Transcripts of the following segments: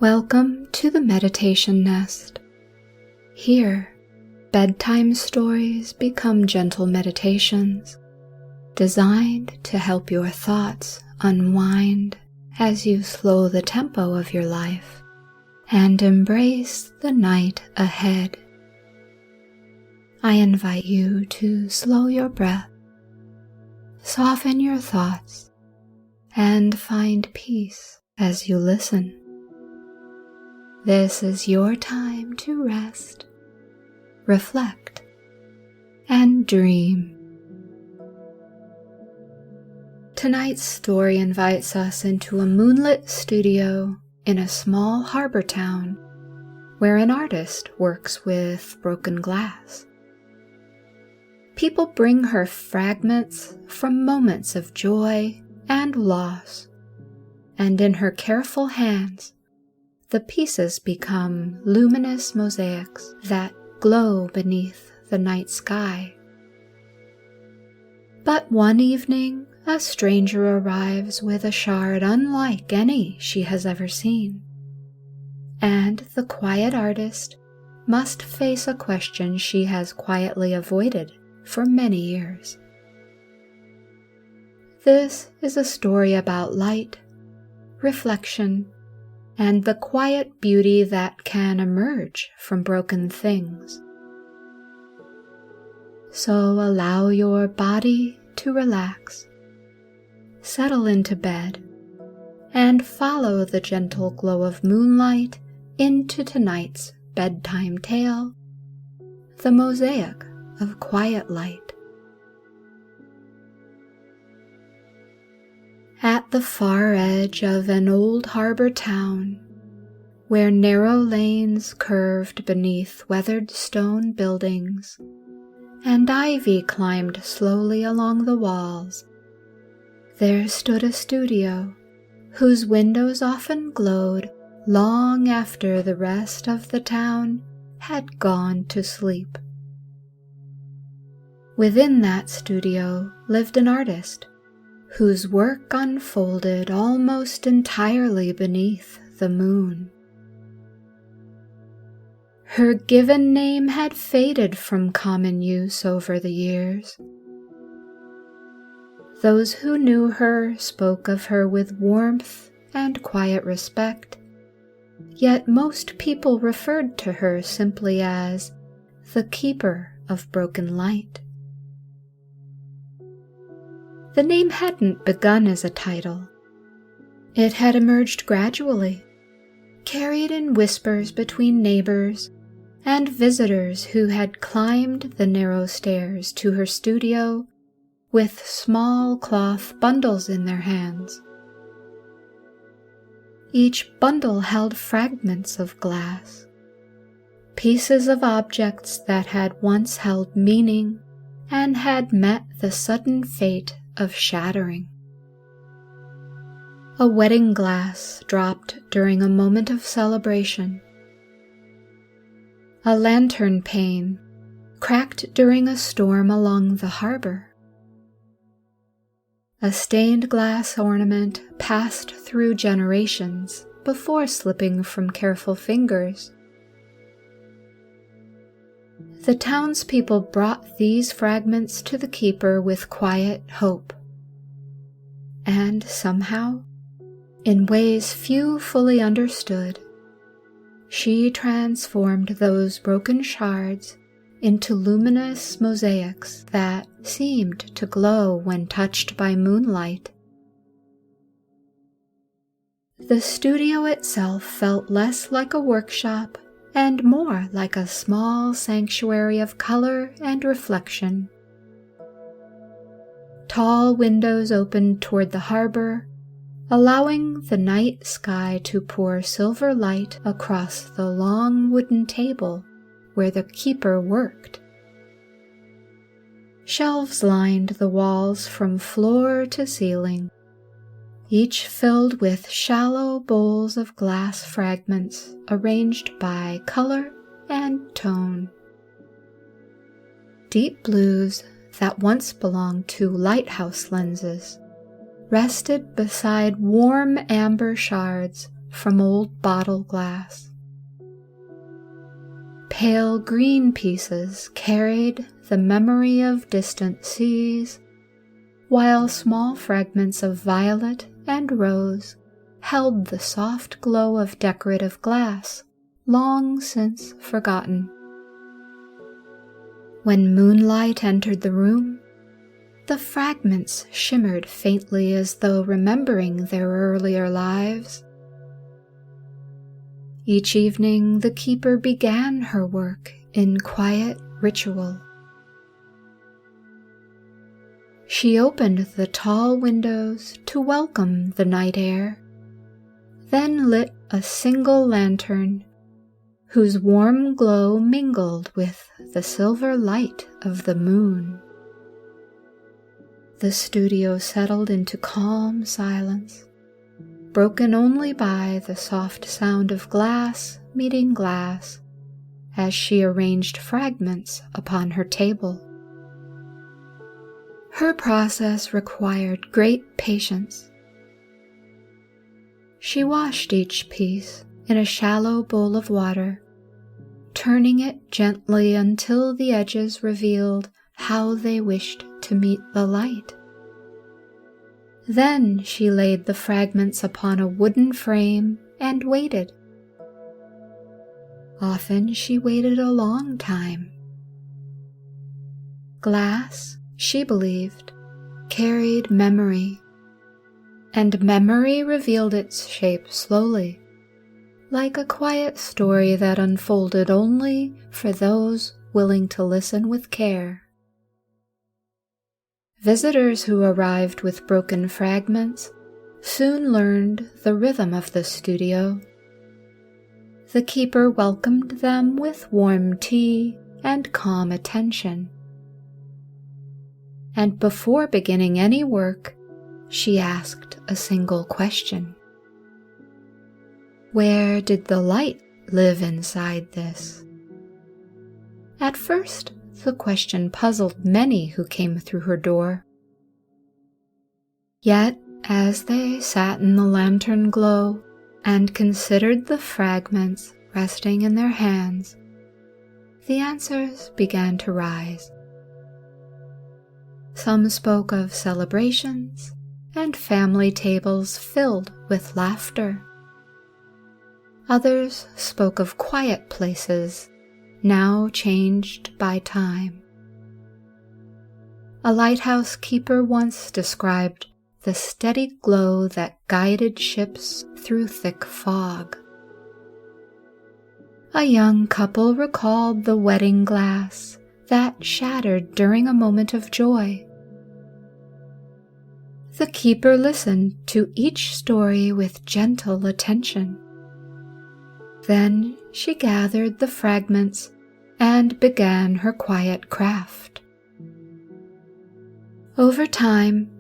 Welcome to the Meditation Nest. Here, bedtime stories become gentle meditations, designed to help your thoughts unwind as you slow the tempo of your life and embrace the night ahead. I invite you to slow your breath, soften your thoughts, and find peace as you listen. This is your time to rest, reflect, and dream. Tonight's story invites us into a moonlit studio in a small harbor town where an artist works with broken glass. People bring her fragments from moments of joy and loss, and in her careful hands, the pieces become luminous mosaics that glow beneath the night sky. But one evening, a stranger arrives with a shard unlike any she has ever seen, and the quiet artist must face a question she has quietly avoided for many years. This is a story about light, reflection, and the quiet beauty that can emerge from broken things. So allow your body to relax, settle into bed, and follow the gentle glow of moonlight into tonight's bedtime tale, The Mosaic of Quiet Light. At the far edge of an old harbor town, where narrow lanes curved beneath weathered stone buildings, and ivy climbed slowly along the walls, there stood a studio whose windows often glowed long after the rest of the town had gone to sleep. Within that studio lived an artist whose work unfolded almost entirely beneath the moon. Her given name had faded from common use over the years. Those who knew her spoke of her with warmth and quiet respect, yet most people referred to her simply as the keeper of broken light. The name hadn't begun as a title. It had emerged gradually, carried in whispers between neighbors and visitors who had climbed the narrow stairs to her studio with small cloth bundles in their hands. Each bundle held fragments of glass, pieces of objects that had once held meaning and had met the sudden fate of shattering. A wedding glass dropped during a moment of celebration. A lantern pane cracked during a storm along the harbor. A stained glass ornament passed through generations before slipping from careful fingers. The townspeople brought these fragments to the keeper with quiet hope. And somehow, in ways few fully understood, she transformed those broken shards into luminous mosaics that seemed to glow when touched by moonlight. The studio itself felt less like a workshop and more like a small sanctuary of color and reflection. Tall windows opened toward the harbor, allowing the night sky to pour silver light across the long wooden table where the keeper worked. Shelves lined the walls from floor to ceiling, each filled with shallow bowls of glass fragments arranged by color and tone. Deep blues that once belonged to lighthouse lenses rested beside warm amber shards from old bottle glass. Pale green pieces carried the memory of distant seas, while small fragments of violet and rose held the soft glow of decorative glass long since forgotten. When moonlight entered the room, the fragments shimmered faintly as though remembering their earlier lives. Each evening the keeper began her work in quiet ritual. She opened the tall windows to welcome the night air, then lit a single lantern whose warm glow mingled with the silver light of the moon. The studio settled into calm silence, broken only by the soft sound of glass meeting glass as she arranged fragments upon her table. Her process required great patience. She washed each piece in a shallow bowl of water, turning it gently until the edges revealed how they wished to meet the light. Then she laid the fragments upon a wooden frame and waited. Often she waited a long time. Glass, she believed, carried memory, and memory revealed its shape slowly, like a quiet story that unfolded only for those willing to listen with care. Visitors who arrived with broken fragments soon learned the rhythm of the studio. The keeper welcomed them with warm tea and calm attention. And before beginning any work, she asked a single question. Where did the light live inside this? At first, the question puzzled many who came through her door. Yet, as they sat in the lantern glow and considered the fragments resting in their hands, the answers began to rise. Some spoke of celebrations and family tables filled with laughter. Others spoke of quiet places now changed by time. A lighthouse keeper once described the steady glow that guided ships through thick fog. A young couple recalled the wedding glass that shattered during a moment of joy. The keeper listened to each story with gentle attention. Then she gathered the fragments and began her quiet craft. Over time,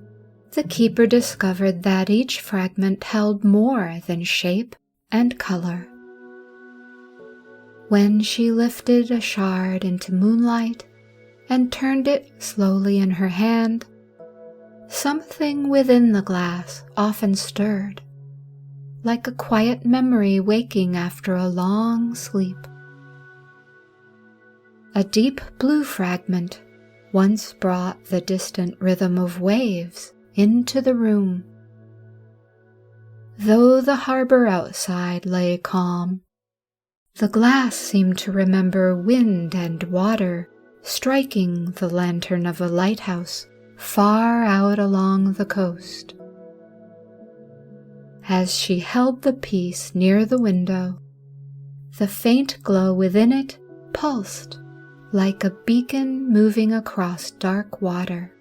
the keeper discovered that each fragment held more than shape and color. When she lifted a shard into moonlight and turned it slowly in her hand, something within the glass often stirred, like a quiet memory waking after a long sleep. A deep blue fragment once brought the distant rhythm of waves into the room. Though the harbor outside lay calm, the glass seemed to remember wind and water striking the lantern of a lighthouse far out along the coast. As she held the piece near the window, the faint glow within it pulsed like a beacon moving across dark water.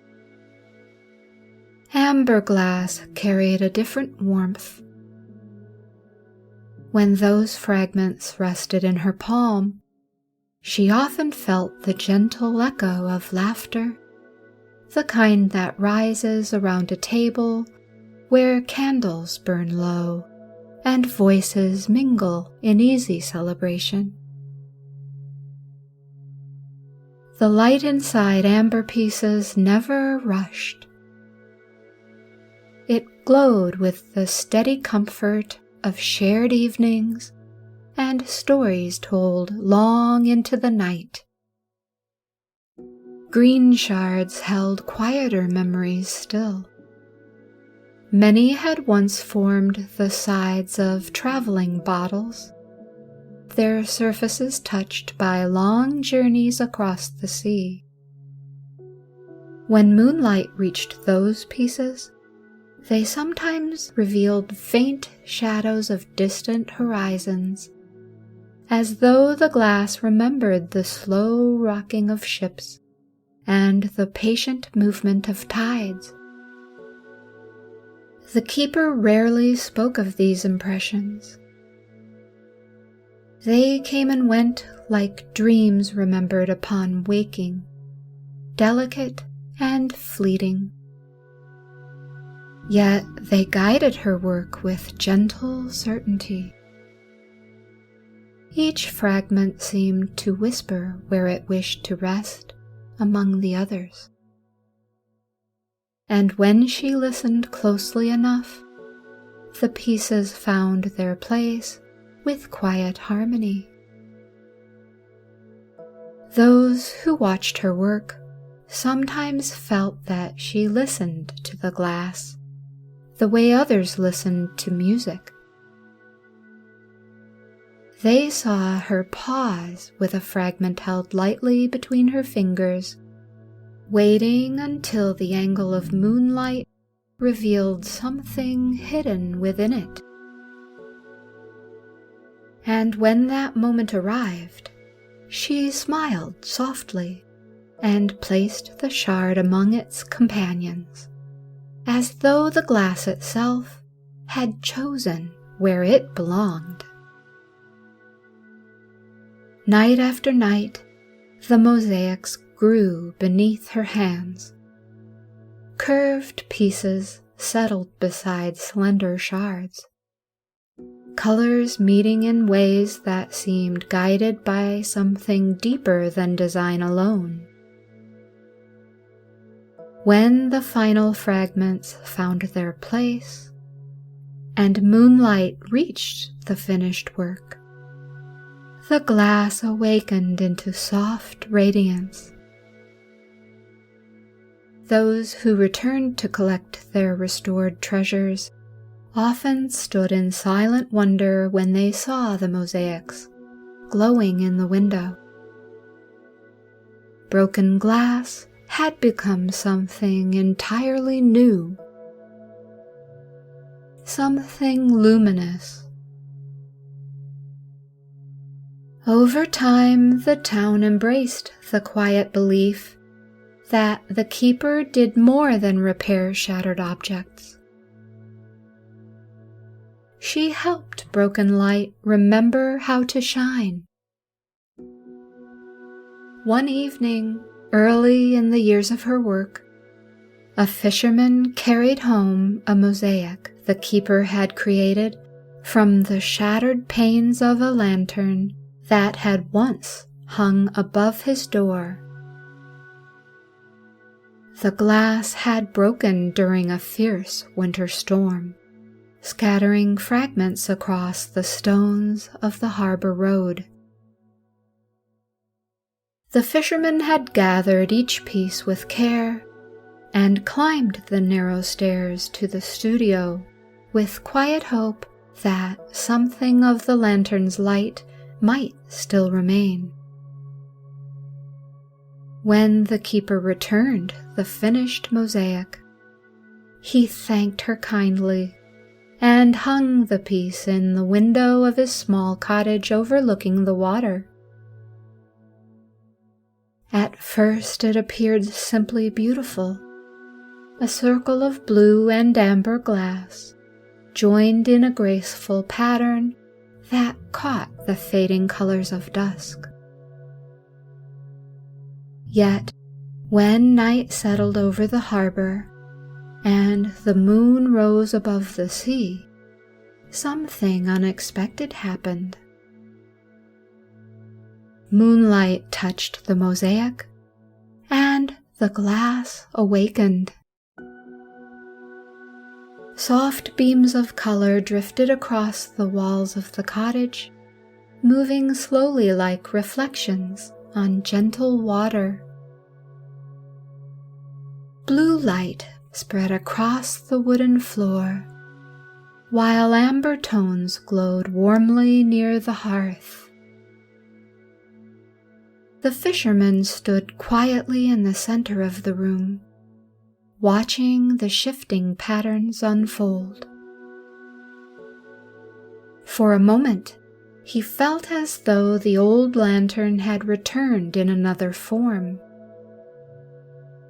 Amber glass carried a different warmth. When those fragments rested in her palm, she often felt the gentle echo of laughter, the kind that rises around a table where candles burn low and voices mingle in easy celebration. The light inside amber pieces never rushed. It glowed with the steady comfort of shared evenings and stories told long into the night. Green shards held quieter memories still. Many had once formed the sides of traveling bottles, their surfaces touched by long journeys across the sea. When moonlight reached those pieces, they sometimes revealed faint shadows of distant horizons, as though the glass remembered the slow rocking of ships and the patient movement of tides. The keeper rarely spoke of these impressions. They came and went like dreams remembered upon waking, delicate and fleeting. Yet they guided her work with gentle certainty. Each fragment seemed to whisper where it wished to rest among the others. And when she listened closely enough, the pieces found their place with quiet harmony. Those who watched her work sometimes felt that she listened to the glass the way others listened to music. They saw her pause with a fragment held lightly between her fingers, waiting until the angle of moonlight revealed something hidden within it. And when that moment arrived, she smiled softly and placed the shard among its companions, as though the glass itself had chosen where it belonged. Night after night, the mosaics grew beneath her hands. Curved pieces settled beside slender shards, colors meeting in ways that seemed guided by something deeper than design alone. When the final fragments found their place, and moonlight reached the finished work, the glass awakened into soft radiance. Those who returned to collect their restored treasures often stood in silent wonder when they saw the mosaics glowing in the window. Broken glass had become something entirely new, something luminous. Over time, the town embraced the quiet belief that the keeper did more than repair shattered objects. She helped broken light remember how to shine. One evening, early in the years of her work, a fisherman carried home a mosaic the keeper had created from the shattered panes of a lantern that had once hung above his door. The glass had broken during a fierce winter storm, scattering fragments across the stones of the harbor road. The fisherman had gathered each piece with care and climbed the narrow stairs to the studio with quiet hope that something of the lantern's light might still remain. When the keeper returned the finished mosaic, he thanked her kindly and hung the piece in the window of his small cottage overlooking the water. At first it appeared simply beautiful, a circle of blue and amber glass, joined in a graceful pattern that caught the fading colors of dusk. Yet, when night settled over the harbor and the moon rose above the sea, something unexpected happened. Moonlight touched the mosaic, and the glass awakened. Soft beams of color drifted across the walls of the cottage, moving slowly like reflections on gentle water. Blue light spread across the wooden floor, while amber tones glowed warmly near the hearth. The fisherman stood quietly in the center of the room, watching the shifting patterns unfold. For a moment, he felt as though the old lantern had returned in another form,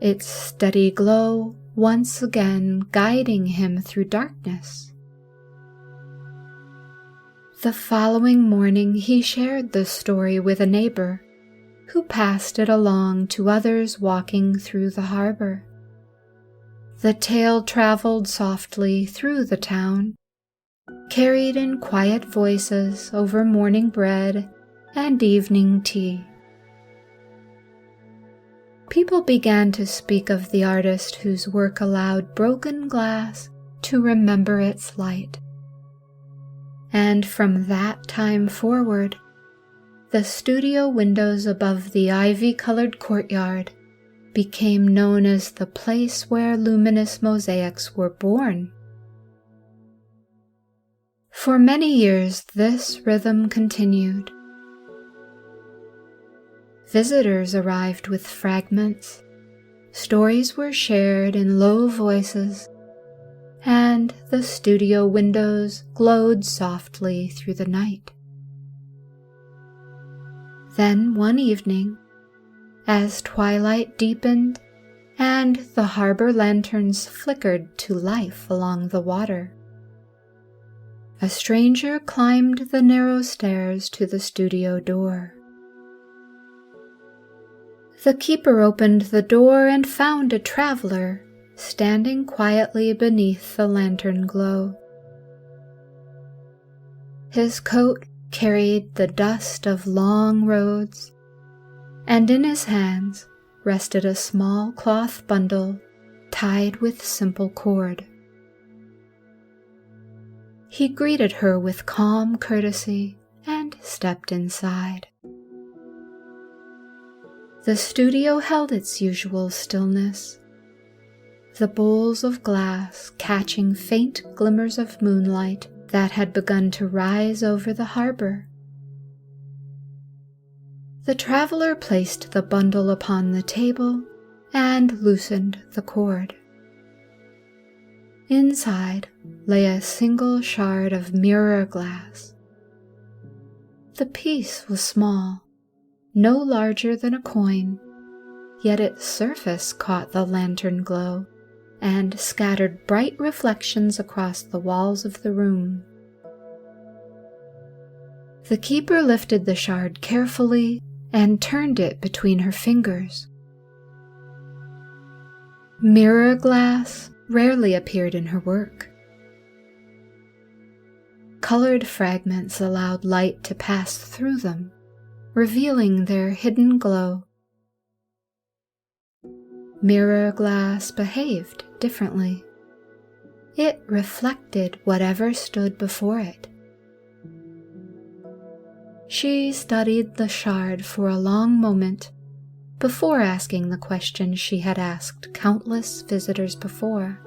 its steady glow once again guiding him through darkness. The following morning he shared the story with a neighbor, who passed it along to others walking through the harbor. The tale traveled softly through the town, carried in quiet voices over morning bread and evening tea. People began to speak of the artist whose work allowed broken glass to remember its light. And from that time forward, the studio windows above the ivy-colored courtyard became known as the place where luminous mosaics were born. For many years, this rhythm continued. Visitors arrived with fragments, stories were shared in low voices, and the studio windows glowed softly through the night. Then one evening, as twilight deepened and the harbor lanterns flickered to life along the water, a stranger climbed the narrow stairs to the studio door. The keeper opened the door and found a traveler standing quietly beneath the lantern glow. His coat carried the dust of long roads, and in his hands rested a small cloth bundle tied with simple cord. He greeted her with calm courtesy and stepped inside. The studio held its usual stillness, the bowls of glass catching faint glimmers of moonlight that had begun to rise over the harbor. The traveler placed the bundle upon the table and loosened the cord. Inside lay a single shard of mirror glass. The piece was small, no larger than a coin, yet its surface caught the lantern glow and scattered bright reflections across the walls of the room. The keeper lifted the shard carefully and turned it between her fingers. Mirror glass rarely appeared in her work. Colored fragments allowed light to pass through them, revealing their hidden glow. Mirror glass behaved differently. It reflected whatever stood before it. She studied the shard for a long moment before asking the question she had asked countless visitors before.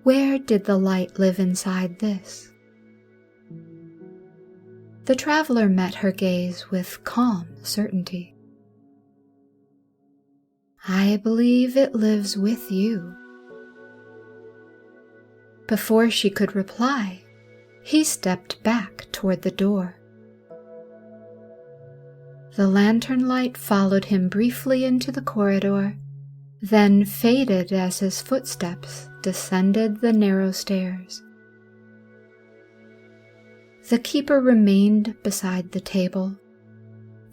Where did the light live inside this? The traveler met her gaze with calm certainty. I believe it lives with you. Before she could reply, he stepped back toward the door. The lantern light followed him briefly into the corridor, then faded as his footsteps descended the narrow stairs. The keeper remained beside the table,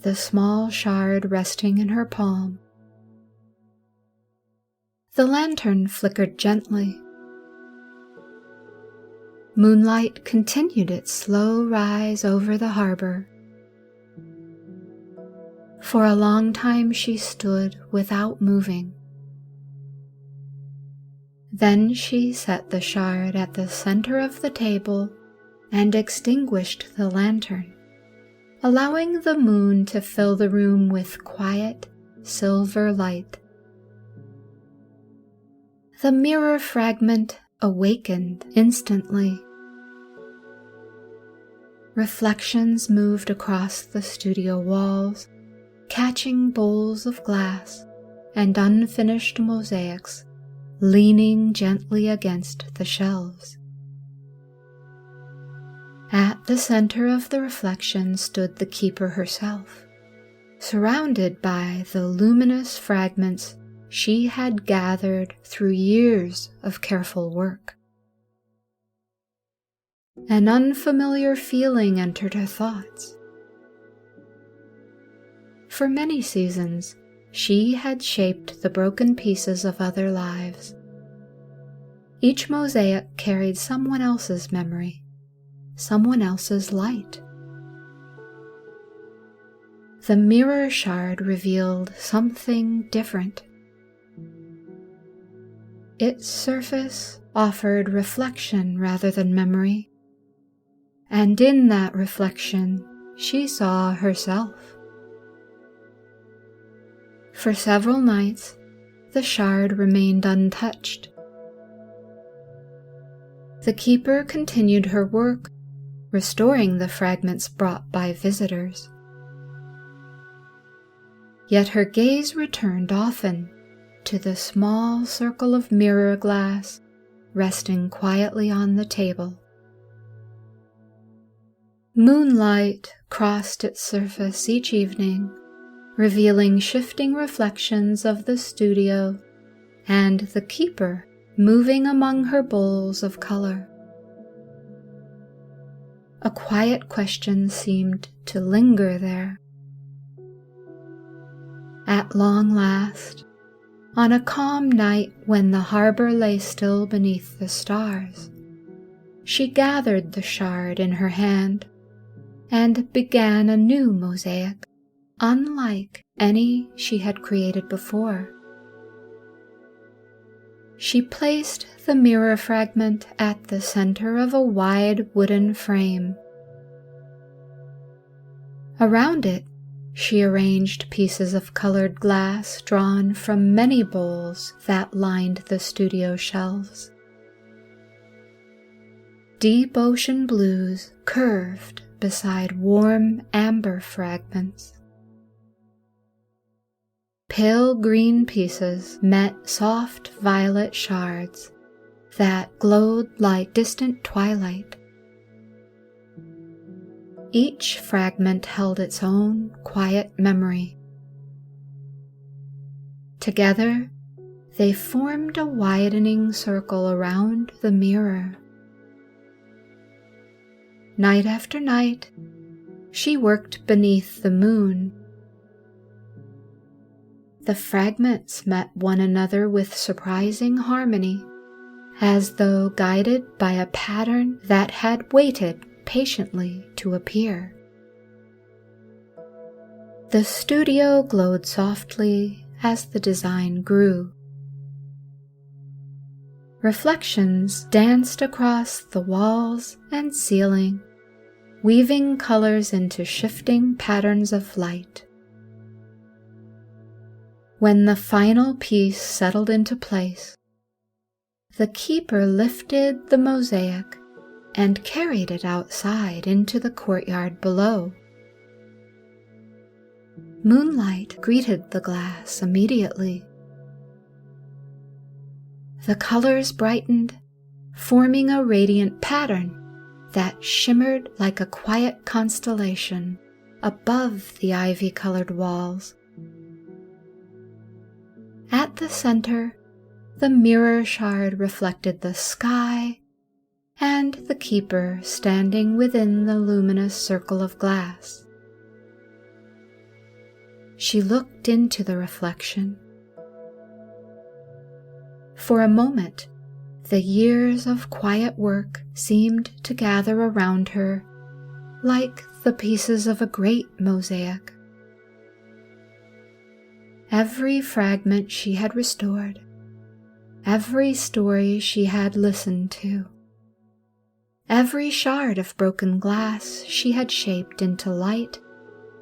the small shard resting in her palm. The lantern flickered gently. Moonlight continued its slow rise over the harbor. For a long time she stood without moving. Then she set the shard at the center of the table and extinguished the lantern, allowing the moon to fill the room with quiet, silver light. The mirror fragment awakened instantly. Reflections moved across the studio walls, catching bowls of glass and unfinished mosaics leaning gently against the shelves. At the center of the reflection stood the keeper herself, surrounded by the luminous fragments she had gathered through years of careful work. An unfamiliar feeling entered her thoughts. For many seasons, she had shaped the broken pieces of other lives. Each mosaic carried someone else's memory, someone else's light. The mirror shard revealed something different. Its surface offered reflection rather than memory, and in that reflection she saw herself. For several nights, the shard remained untouched. The keeper continued her work, restoring the fragments brought by visitors. Yet her gaze returned often to the small circle of mirror glass resting quietly on the table. Moonlight crossed its surface each evening, revealing shifting reflections of the studio and the keeper moving among her bowls of color. A quiet question seemed to linger there. At long last, on a calm night when the harbor lay still beneath the stars, she gathered the shard in her hand and began a new mosaic, unlike any she had created before. She placed the mirror fragment at the center of a wide wooden frame. Around it, she arranged pieces of colored glass drawn from many bowls that lined the studio shelves. Deep ocean blues curved beside warm amber fragments. Pale green pieces met soft violet shards that glowed like distant twilight. Each fragment held its own quiet memory. Together, they formed a widening circle around the mirror. Night after night, she worked beneath the moon. The fragments met one another with surprising harmony, as though guided by a pattern that had waited patiently to appear. The studio glowed softly as the design grew. Reflections danced across the walls and ceiling, weaving colors into shifting patterns of light. When the final piece settled into place, the keeper lifted the mosaic and carried it outside into the courtyard below. Moonlight greeted the glass immediately. The colors brightened, forming a radiant pattern that shimmered like a quiet constellation above the ivy-colored walls. At the center, the mirror shard reflected the sky and the keeper standing within the luminous circle of glass. She looked into the reflection. For a moment, the years of quiet work seemed to gather around her like the pieces of a great mosaic. Every fragment she had restored, every story she had listened to, every shard of broken glass she had shaped into light,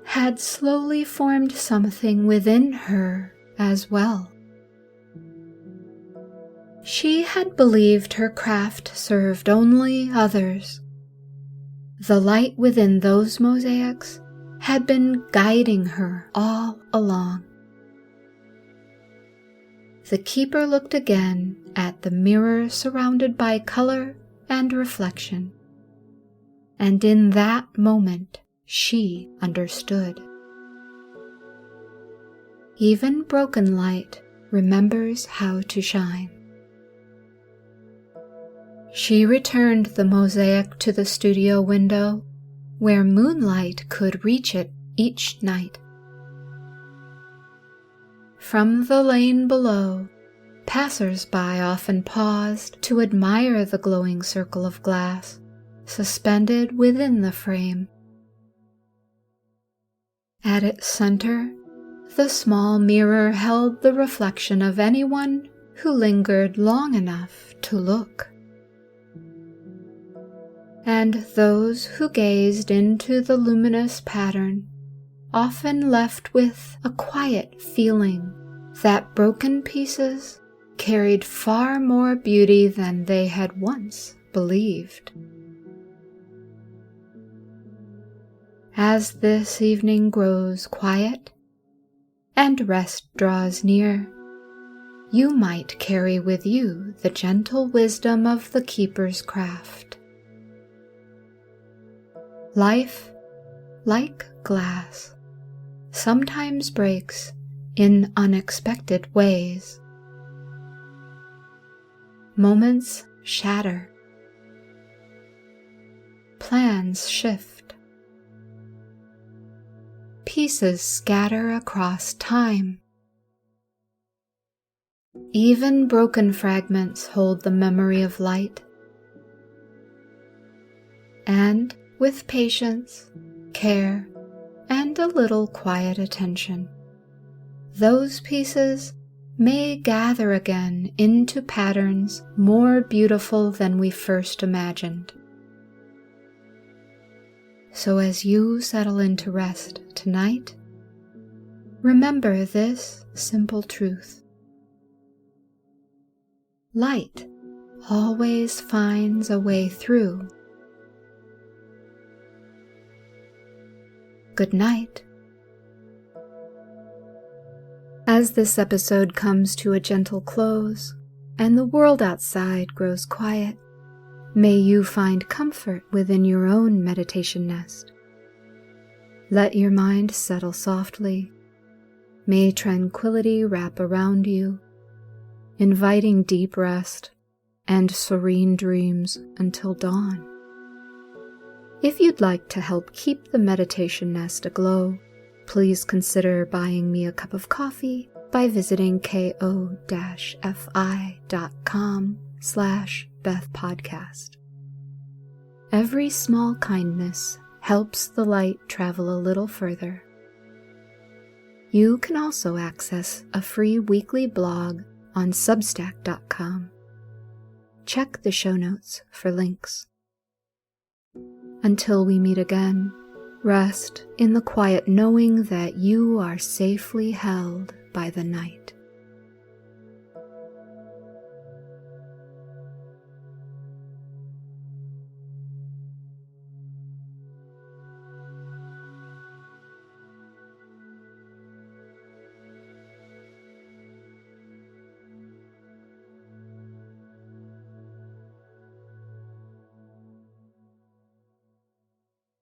had slowly formed something within her as well. She had believed her craft served only others. The light within those mosaics had been guiding her all along. The keeper looked again at the mirror surrounded by color and reflection, and in that moment she understood. Even broken light remembers how to shine. She returned the mosaic to the studio window, where moonlight could reach it each night. From the lane below, passers-by often paused to admire the glowing circle of glass suspended within the frame. At its center, the small mirror held the reflection of anyone who lingered long enough to look. And those who gazed into the luminous pattern often left with a quiet feeling that broken pieces carried far more beauty than they had once believed. As this evening grows quiet and rest draws near, you might carry with you the gentle wisdom of the keeper's craft. Life, like glass, sometimes breaks in unexpected ways. Moments shatter. Plans shift. Pieces scatter across time. Even broken fragments hold the memory of light. And with patience, care, and a little quiet attention, those pieces may gather again into patterns more beautiful than we first imagined. So as you settle into rest tonight, remember this simple truth. Light always finds a way through. Good night. As this episode comes to a gentle close and the world outside grows quiet, may you find comfort within your own meditation nest. Let your mind settle softly. May tranquility wrap around you, inviting deep rest and serene dreams until dawn. If you'd like to help keep the meditation nest aglow, please consider buying me a cup of coffee by visiting ko-fi.com/BethPodcast. Every small kindness helps the light travel a little further. You can also access a free weekly blog on substack.com. Check the show notes for links. Until we meet again, rest in the quiet knowing that you are safely held by the night.